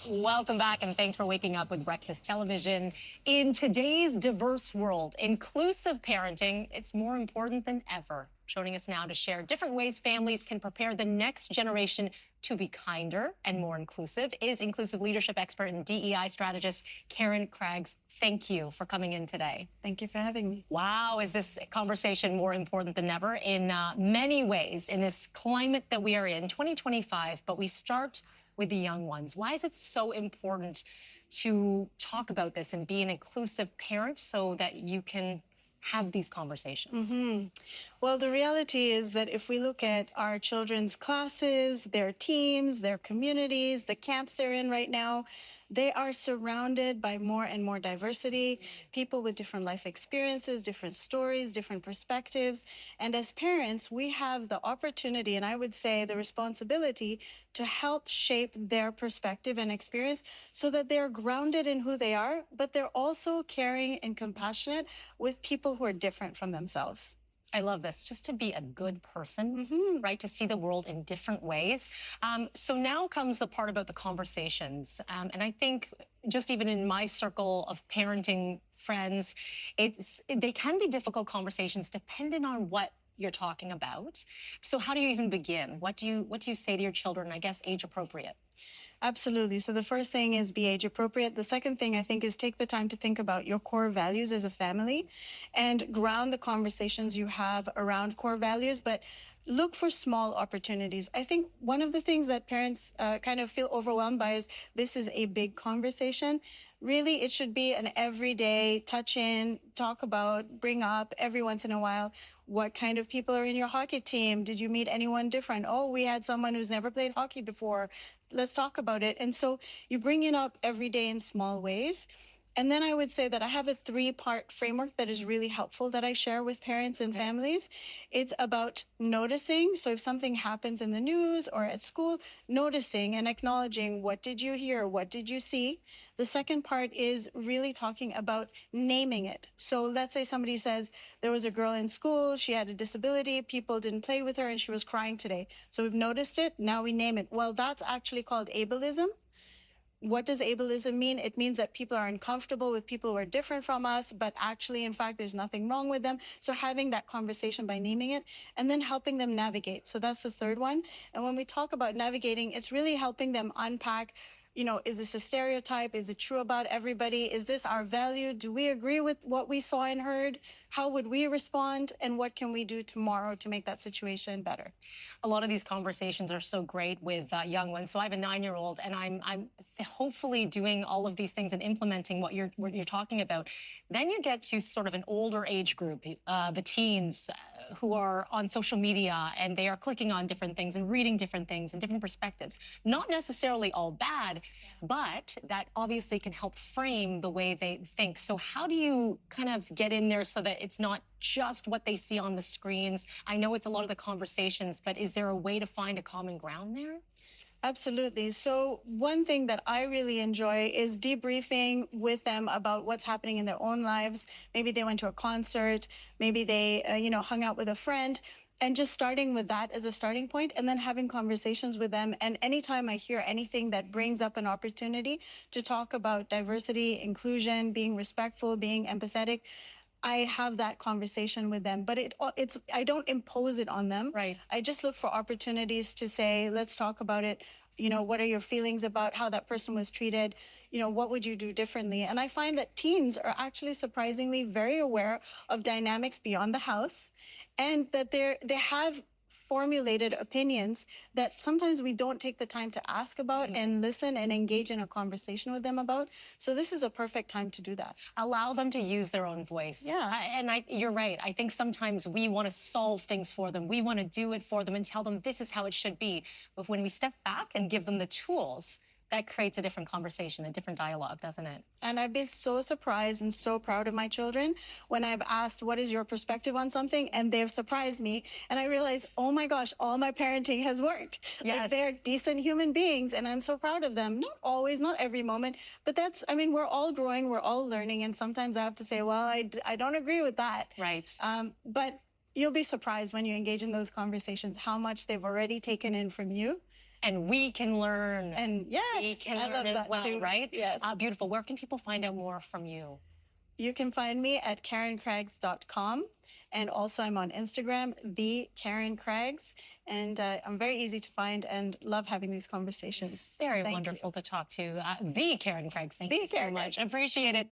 Welcome back, and thanks for waking up with Breakfast Television. In today's diverse world, inclusive parenting, it's more important than ever. Joining us now to share different ways families can prepare the next generation to be kinder and more inclusive is inclusive leadership expert and DEI strategist Karen Craggs. Thank you for coming in today. Thank you for having me. Wow, is this conversation more important than ever in many ways in this climate that we are in, 2025, but we start with the young ones. Why is it so important to talk about this and be an inclusive parent so that you can have these conversations? Well, the reality is that if we look at our children's classes, their teams, their communities, the camps they're in right now, they are surrounded by more and more diversity, people with different life experiences, different stories, different perspectives. And as parents, we have the opportunity, and I would say the responsibility, to help shape their perspective and experience so that they're grounded in who they are, but they're also caring and compassionate with people who are different from themselves. I love this, just to be a good person, right? To see the world in different ways. So now comes the part about the conversations. And I think just even in my circle of parenting friends, they can be difficult conversations depending on what you're talking about. So how do you even begin? What do you say to your children, I guess, age appropriate? Absolutely. So the first thing is be age appropriate. The second thing I think is take the time to think about your core values as a family and ground the conversations you have around core values, but look for small opportunities. I think one of the things that parents kind of feel overwhelmed by is this is a big conversation. Really, it should be an everyday touch in, talk about, bring up every once in a while. What kind of people are in your hockey team? Did you meet anyone different? Oh, we had someone who's never played hockey before. Let's talk about it. And so you bring it up every day in small ways. And then I would say that I have a 3-part framework that is really helpful that I share with parents and families. It's about noticing. So if something happens in the news or at school, noticing and acknowledging, what did you hear? What did you see? The second part is really talking about naming it. So let's say somebody says there was a girl in school, she had a disability, people didn't play with her and she was crying today. So we've noticed it, now we name it. Well, that's actually called ableism. What does ableism mean? It means that people are uncomfortable with people who are different from us, but actually, in fact, there's nothing wrong with them. So having that conversation by naming it and then helping them navigate. So that's the third one. And when we talk about navigating, it's really helping them unpack, is this a stereotype? Is it true about everybody? Is this our value? Do we agree with what we saw and heard? How would we respond? And what can we do tomorrow to make that situation better? A lot of these conversations are so great with young ones. So I have a 9-year-old, and I'm hopefully doing all of these things and implementing what you're talking about. Then you get to sort of an older age group, the teens, who are on social media and they are clicking on different things and reading different things and different perspectives. Not necessarily all bad, but that obviously can help frame the way they think. So how do you kind of get in there so that it's not just what they see on the screens? I know it's a lot of the conversations, but is there a way to find a common ground there? Absolutely. So one thing that I really enjoy is debriefing with them about what's happening in their own lives. Maybe they went to a concert, maybe they, hung out with a friend, and just starting with that as a starting point and then having conversations with them. And anytime I hear anything that brings up an opportunity to talk about diversity, inclusion, being respectful, being empathetic, I have that conversation with them, but I don't impose it on them. Right. I just look for opportunities to say, let's talk about it. What are your feelings about how that person was treated? What would you do differently? And I find that teens are actually surprisingly very aware of dynamics beyond the house, and that they have formulated opinions that sometimes we don't take the time to ask about and listen and engage in a conversation with them about. So this is a perfect time to do that. Allow them to use their own voice. Yeah. You're right. I think sometimes we want to solve things for them. We want to do it for them and tell them this is how it should be. But when we step back and give them the tools, that creates a different conversation, a different dialogue, doesn't it? And I've been so surprised and so proud of my children when I've asked, what is your perspective on something? And they've surprised me. And I realized, oh my gosh, all my parenting has worked. Yes. Like, they're decent human beings and I'm so proud of them. Not always, not every moment, but we're all growing, we're all learning. And sometimes I have to say, well, I don't agree with that. Right. But you'll be surprised when you engage in those conversations, how much they've already taken in from you and we can learn. And yes, we can I learn love as that well, too. right? Yes. Beautiful. Where can people find out more from you? You can find me at KarenCraggs.com. And also, I'm on Instagram, the Karen Craggs. And I'm very easy to find and love having these conversations. Very Thank you. wonderful to talk to. The Karen Craggs. Thank The you so Karen much. Appreciate it.